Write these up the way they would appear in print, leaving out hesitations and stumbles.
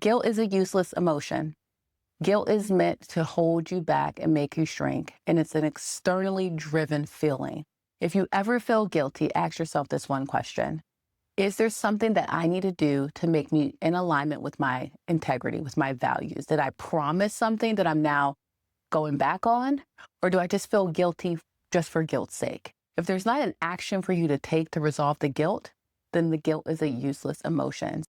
Guilt is a useless emotion. Guilt is meant to hold you back and make you shrink, and it's an externally driven feeling. If you ever feel guilty, ask yourself this one question. Is there something that I need to do to make me in alignment with my integrity, with my values? Did I promise something that I'm now going back on? Or do I just feel guilty just for guilt's sake? If there's not an action for you to take to resolve the guilt, then the guilt is a useless emotion.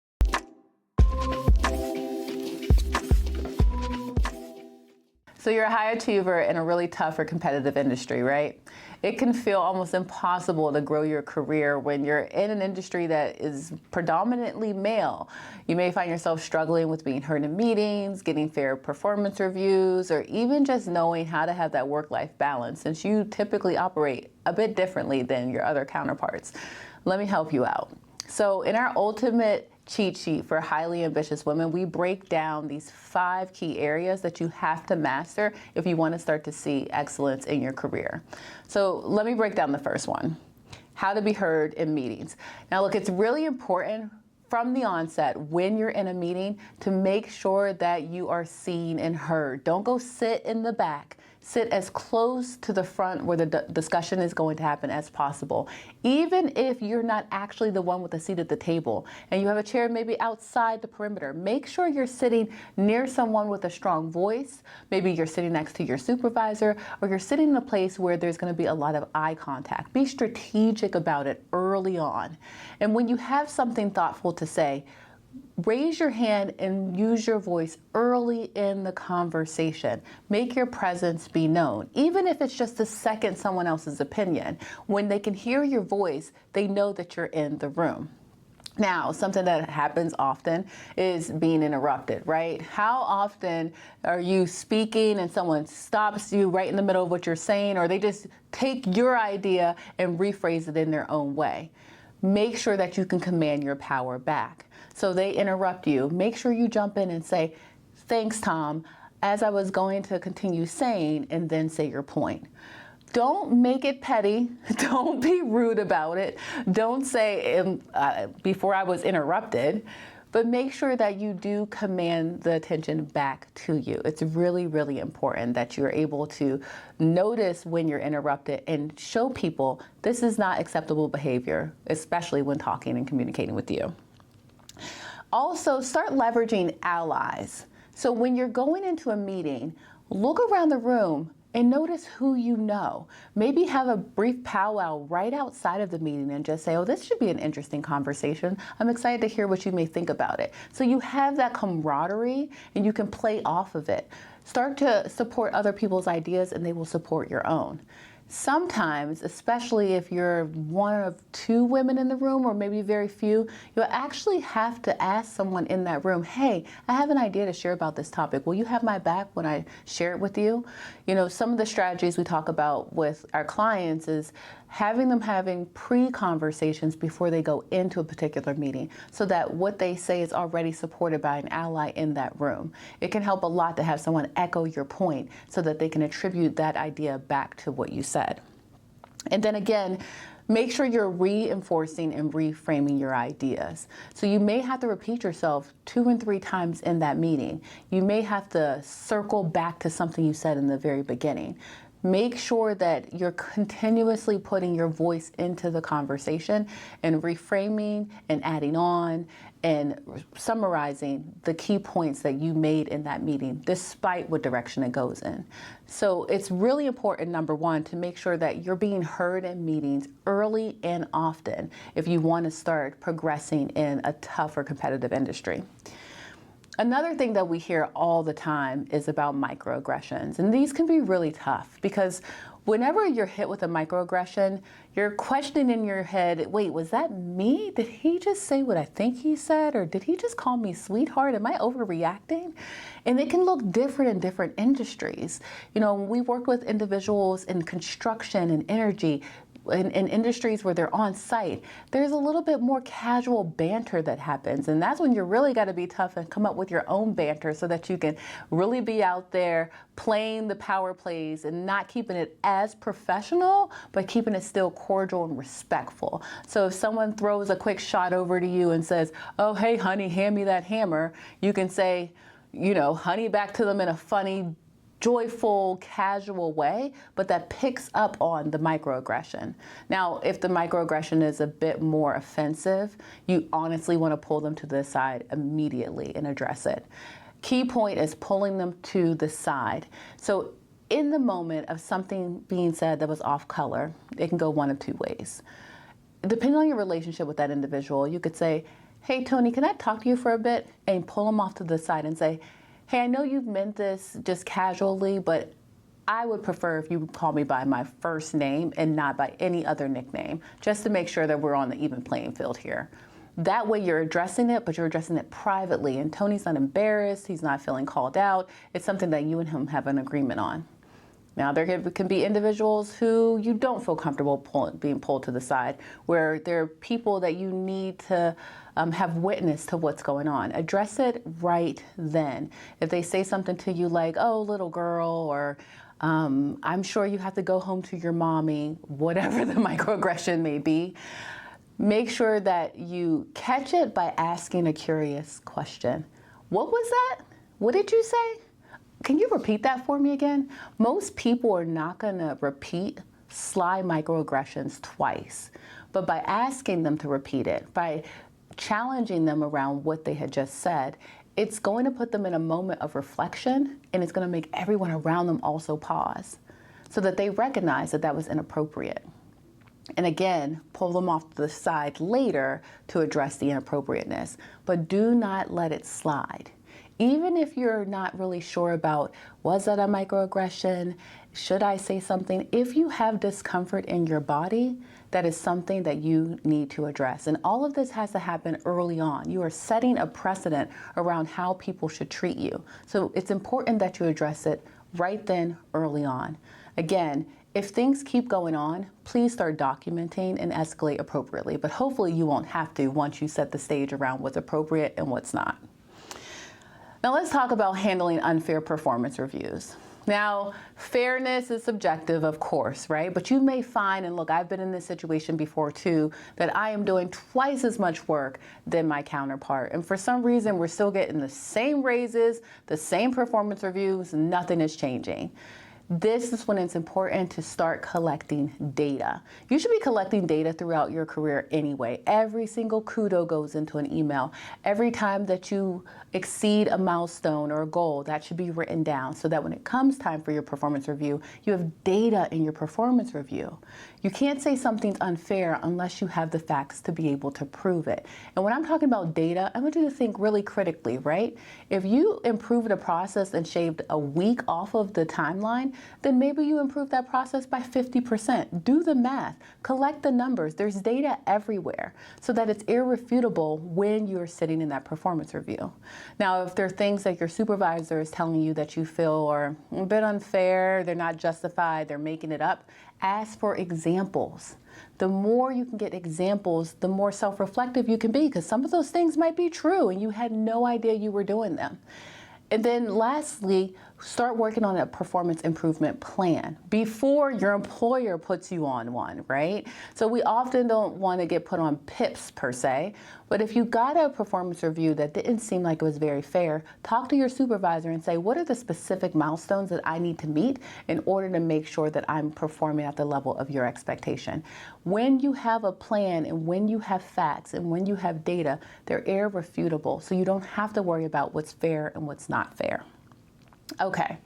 So you're a high achiever in a really tough or competitive industry, right? It can feel almost impossible to grow your career when you're in an industry that is predominantly male. You may find yourself struggling with being heard in meetings, getting fair performance reviews, or even just knowing how to have that work-life balance, since you typically operate a bit differently than your other counterparts. Let me help you out. So in our ultimate cheat sheet for highly ambitious women, we break down these 5 key areas that you have to master if you want to start to see excellence in your career. So let me break down the first one, how to be heard in meetings. Now look, it's really important from the onset when you're in a meeting to make sure that you are seen and heard. Don't go sit in the back. Sit as close to the front where the discussion is going to happen as possible. Even if you're not actually the one with a seat at the table and you have a chair maybe outside the perimeter, make sure you're sitting near someone with a strong voice. Maybe you're sitting next to your supervisor, or you're sitting in a place where there's going to be a lot of eye contact. Be strategic about it early on. And when you have something thoughtful to say, raise your hand and use your voice early in the conversation. Make your presence be known, even if it's just to second someone else's opinion. When they can hear your voice, they know that you're in the room. Now, something that happens often is being interrupted, right? How often are you speaking and someone stops you right in the middle of what you're saying, or they just take your idea and rephrase it in their own way? Make sure that you can command your power back. So they interrupt you. Make sure you jump in and say, "Thanks, Tom," as I was going to continue saying, and then say your point. Don't make it petty. Don't be rude about it. Don't say, before I was interrupted, but make sure that you do command the attention back to you. It's really, really important that you're able to notice when you're interrupted and show people this is not acceptable behavior, especially when talking and communicating with you. Also, start leveraging allies. So when you're going into a meeting, look around the room and notice who you know. Maybe have a brief powwow right outside of the meeting and just say, "Oh, this should be an interesting conversation. I'm excited to hear what you may think about it." So you have that camaraderie and you can play off of it. Start to support other people's ideas and they will support your own. Sometimes, especially if you're one of 2 women in the room, or maybe very few, you'll actually have to ask someone in that room, "Hey, I have an idea to share about this topic. Will you have my back when I share it with you?" You know, some of the strategies we talk about with our clients is having them having pre-conversations before they go into a particular meeting, so that what they say is already supported by an ally in that room. It can help a lot to have someone echo your point so that they can attribute that idea back to what you said. And then again, make sure you're reinforcing and reframing your ideas. So you may have to repeat yourself 2 and 3 times in that meeting. You may have to circle back to something you said in the very beginning. Make sure that you're continuously putting your voice into the conversation and reframing and adding on and summarizing the key points that you made in that meeting, despite what direction it goes in. So it's really important, number one, to make sure that you're being heard in meetings early and often if you want to start progressing in a tough or competitive industry. Another thing that we hear all the time is about microaggressions, and these can be really tough because whenever you're hit with a microaggression, you're questioning in your head, wait, was that me? Did he just say what I think he said? Or did he just call me sweetheart? Am I overreacting? And it can look different in different industries. You know, when we work with individuals in construction and energy, in industries where they're on site, there's a little bit more casual banter that happens. And that's when you really got to be tough and come up with your own banter so that you can really be out there playing the power plays and not keeping it as professional, but keeping it still cordial and respectful. So if someone throws a quick shot over to you and says, "Oh, hey, honey, hand me that hammer," you can say, honey, back to them in a funny, joyful, casual way, but that picks up on the microaggression. Now, if the microaggression is a bit more offensive, you honestly want to pull them to the side immediately and address it. Key point is pulling them to the side. So in the moment of something being said that was off color, it can go one of two ways. Depending on your relationship with that individual, you could say, "Hey, Tony, can I talk to you for a bit?" And pull them off to the side and say, "Hey, I know you've meant this just casually, but I would prefer if you would call me by my first name and not by any other nickname, just to make sure that we're on the even playing field here." That way you're addressing it, but you're addressing it privately, and Tony's not embarrassed, he's not feeling called out. It's something that you and him have an agreement on. Now, there can be individuals who you don't feel comfortable being pulled to the side, where there are people that you need to have witness to what's going on. Address it right then. If they say something to you like, "Oh, little girl," or "I'm sure you have to go home to your mommy," whatever the microaggression may be, make sure that you catch it by asking a curious question. "What was that? What did you say? Can you repeat that for me again?" Most people are not going to repeat sly microaggressions twice, but by asking them to repeat it, by challenging them around what they had just said, it's going to put them in a moment of reflection, and it's going to make everyone around them also pause so that they recognize that that was inappropriate. And again, pull them off to the side later to address the inappropriateness, but do not let it slide. Even if you're not really sure about, was that a microaggression? Should I say something? If you have discomfort in your body, that is something that you need to address. And all of this has to happen early on. You are setting a precedent around how people should treat you. So it's important that you address it right then, early on. Again, if things keep going on, please start documenting and escalate appropriately. But hopefully you won't have to once you set the stage around what's appropriate and what's not. Now let's talk about handling unfair performance reviews. Now, fairness is subjective, of course, right? But you may find, and look, I've been in this situation before too, that I am doing twice as much work than my counterpart. And for some reason, we're still getting the same raises, the same performance reviews, nothing is changing. This is when it's important to start collecting data. You should be collecting data throughout your career anyway. Every single kudo goes into an email. Every time that you exceed a milestone or a goal, that should be written down so that when it comes time for your performance review, you have data in your performance review. You can't say something's unfair unless you have the facts to be able to prove it. And when I'm talking about data, I want you to think really critically, right? If you improved a process and shaved a week off of the timeline, then maybe you improve that process by 50%. Do the math, collect the numbers. There's data everywhere so that it's irrefutable when you're sitting in that performance review. Now, if there are things that your supervisor is telling you that you feel are a bit unfair, they're not justified, they're making it up, ask for examples. The more you can get examples, the more self-reflective you can be, because some of those things might be true and you had no idea you were doing them. And then lastly, start working on a performance improvement plan before your employer puts you on one, right? So we often don't want to get put on PIPs per se, but if you got a performance review that didn't seem like it was very fair, talk to your supervisor and say, what are the specific milestones that I need to meet in order to make sure that I'm performing at the level of your expectation? When you have a plan and when you have facts and when you have data, they're irrefutable, so you don't have to worry about what's fair and what's not fair. Okay,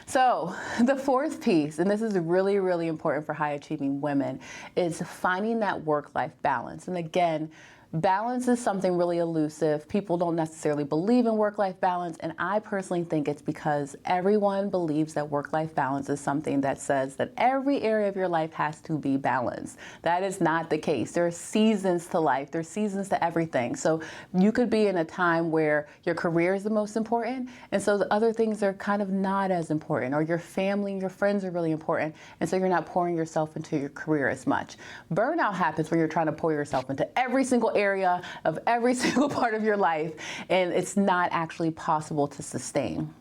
so the fourth piece, and this is really, really important for high achieving women, is finding that work-life balance. And again, Balance is something really elusive. People don't necessarily believe in work-life balance, and I personally think it's because everyone believes that work-life balance is something that says that every area of your life has to be balanced. That is not the case. There are seasons to life. There's seasons to everything. So you could be in a time where your career is the most important, and so the other things are kind of not as important, or your family and your friends are really important, and so you're not pouring yourself into your career as much. Burnout happens when you're trying to pour yourself into every single area of every single part of your life, and it's not actually possible to sustain.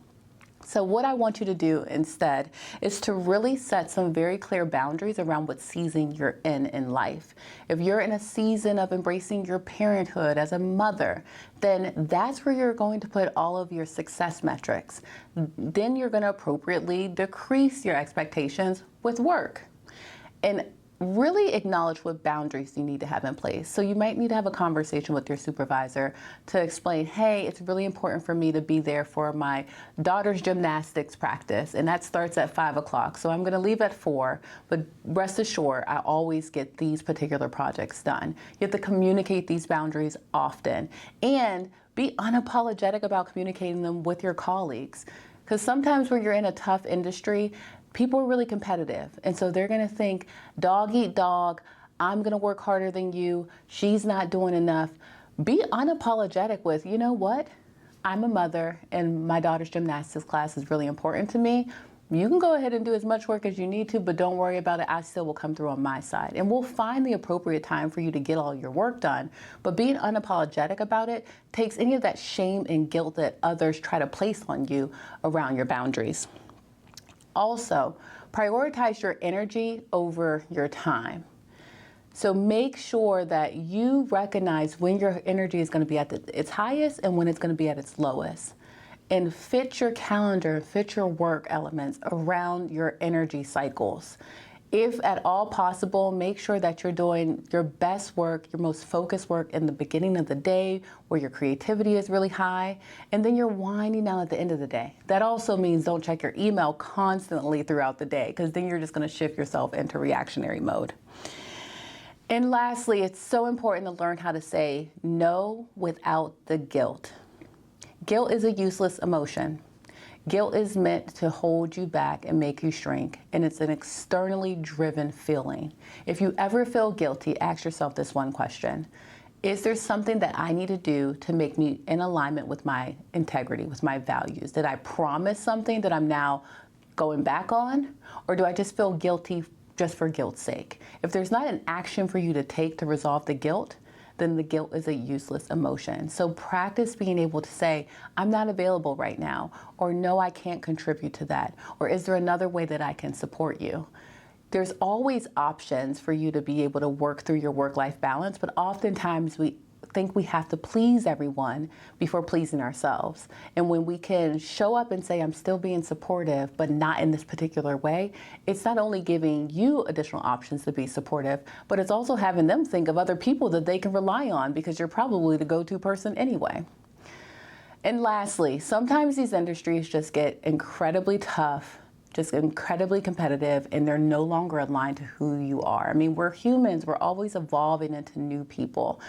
So what I want you to do instead is to really set some very clear boundaries around what season you're in life. If you're in a season of embracing your parenthood as a mother, then that's where you're going to put all of your success metrics. Then you're going to appropriately decrease your expectations with work. And really acknowledge what boundaries you need to have in place. So you might need to have a conversation with your supervisor to explain, hey, it's really important for me to be there for my daughter's gymnastics practice, and that starts at 5 o'clock. So I'm going to leave at 4, but rest assured, I always get these particular projects done. You have to communicate these boundaries often, and be unapologetic about communicating them with your colleagues. Because sometimes when you're in a tough industry, people are really competitive, and so they're going to think, dog eat dog, I'm going to work harder than you, she's not doing enough. Be unapologetic with, you know what, I'm a mother and my daughter's gymnastics class is really important to me. You can go ahead and do as much work as you need to, but don't worry about it. I still will come through on my side. And we'll find the appropriate time for you to get all your work done. But being unapologetic about it takes any of that shame and guilt that others try to place on you around your boundaries. Also, prioritize your energy over your time. So make sure that you recognize when your energy is going to be at its highest and when it's going to be at its lowest. And fit your calendar, fit your work elements around your energy cycles. If at all possible, make sure that you're doing your best work, your most focused work in the beginning of the day where your creativity is really high, and then you're winding down at the end of the day. That also means don't check your email constantly throughout the day, because then you're just going to shift yourself into reactionary mode. And lastly, it's so important to learn how to say no without the guilt. Guilt is a useless emotion. Guilt is meant to hold you back and make you shrink, and it's an externally driven feeling. If you ever feel guilty, ask yourself this one question. Is there something that I need to do to make me in alignment with my integrity, with my values? Did I promise something that I'm now going back on? Or do I just feel guilty just for guilt's sake? If there's not an action for you to take to resolve the guilt, then the guilt is a useless emotion. So practice being able to say, I'm not available right now, or no, I can't contribute to that, or is there another way that I can support you? There's always options for you to be able to work through your work-life balance, but oftentimes we think we have to please everyone before pleasing ourselves. And when we can show up and say, I'm still being supportive, but not in this particular way, it's not only giving you additional options to be supportive, but it's also having them think of other people that they can rely on, because you're probably the go-to person anyway. And lastly, sometimes these industries just get incredibly tough, just incredibly competitive, and they're no longer aligned to who you are. I mean, we're humans, we're always evolving into new people.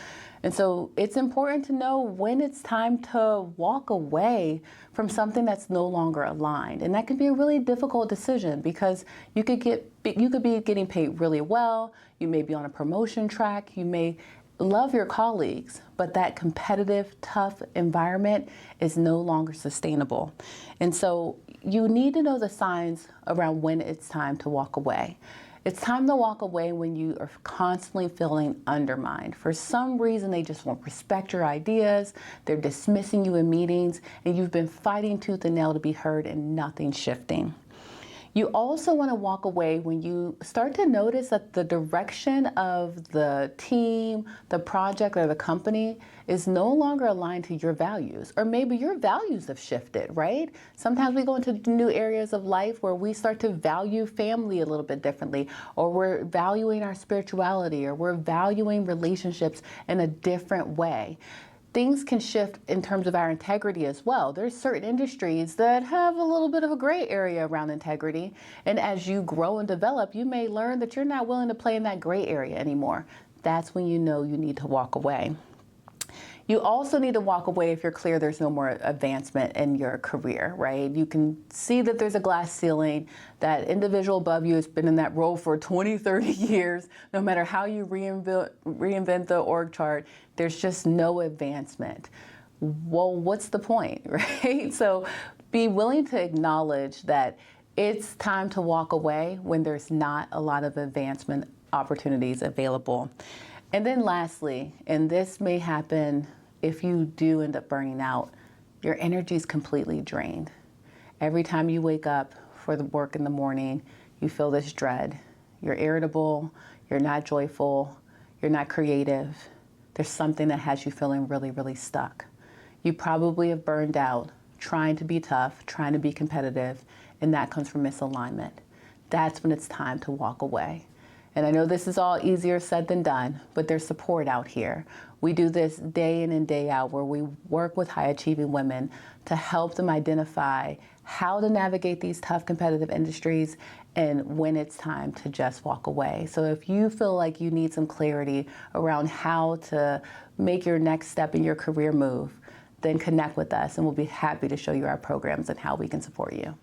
And so it's important to know when it's time to walk away from something that's no longer aligned. And that can be a really difficult decision, because you could be getting paid really well, you may be on a promotion track, you may love your colleagues, but that competitive, tough environment is no longer sustainable. And so you need to know the signs around when it's time to walk away. It's time to walk away when you are constantly feeling undermined. For some reason, they just won't respect your ideas, they're dismissing you in meetings, and you've been fighting tooth and nail to be heard and nothing's shifting. You also want to walk away when you start to notice that the direction of the team, the project, or the company is no longer aligned to your values. Or maybe your values have shifted, right? Sometimes we go into new areas of life where we start to value family a little bit differently, or we're valuing our spirituality, or we're valuing relationships in a different way. Things can shift in terms of our integrity as well. There's certain industries that have a little bit of a gray area around integrity. And as you grow and develop, you may learn that you're not willing to play in that gray area anymore. That's when you know you need to walk away. You also need to walk away if you're clear there's no more advancement in your career, right? You can see that there's a glass ceiling, that individual above you has been in that role for 20, 30 years. No matter how you reinvent the org chart, there's just no advancement. Well, what's the point, right? So be willing to acknowledge that it's time to walk away when there's not a lot of advancement opportunities available. And then lastly, and this may happen if you do end up burning out, your energy is completely drained. Every time you wake up for the work in the morning, you feel this dread. You're irritable, you're not joyful, you're not creative. There's something that has you feeling really, really stuck. You probably have burned out trying to be tough, trying to be competitive, and that comes from misalignment. That's when it's time to walk away. And I know this is all easier said than done, but there's support out here. We do this day in and day out where we work with high-achieving women to help them identify how to navigate these tough competitive industries and when it's time to just walk away. So if you feel like you need some clarity around how to make your next step in your career move, then connect with us and we'll be happy to show you our programs and how we can support you.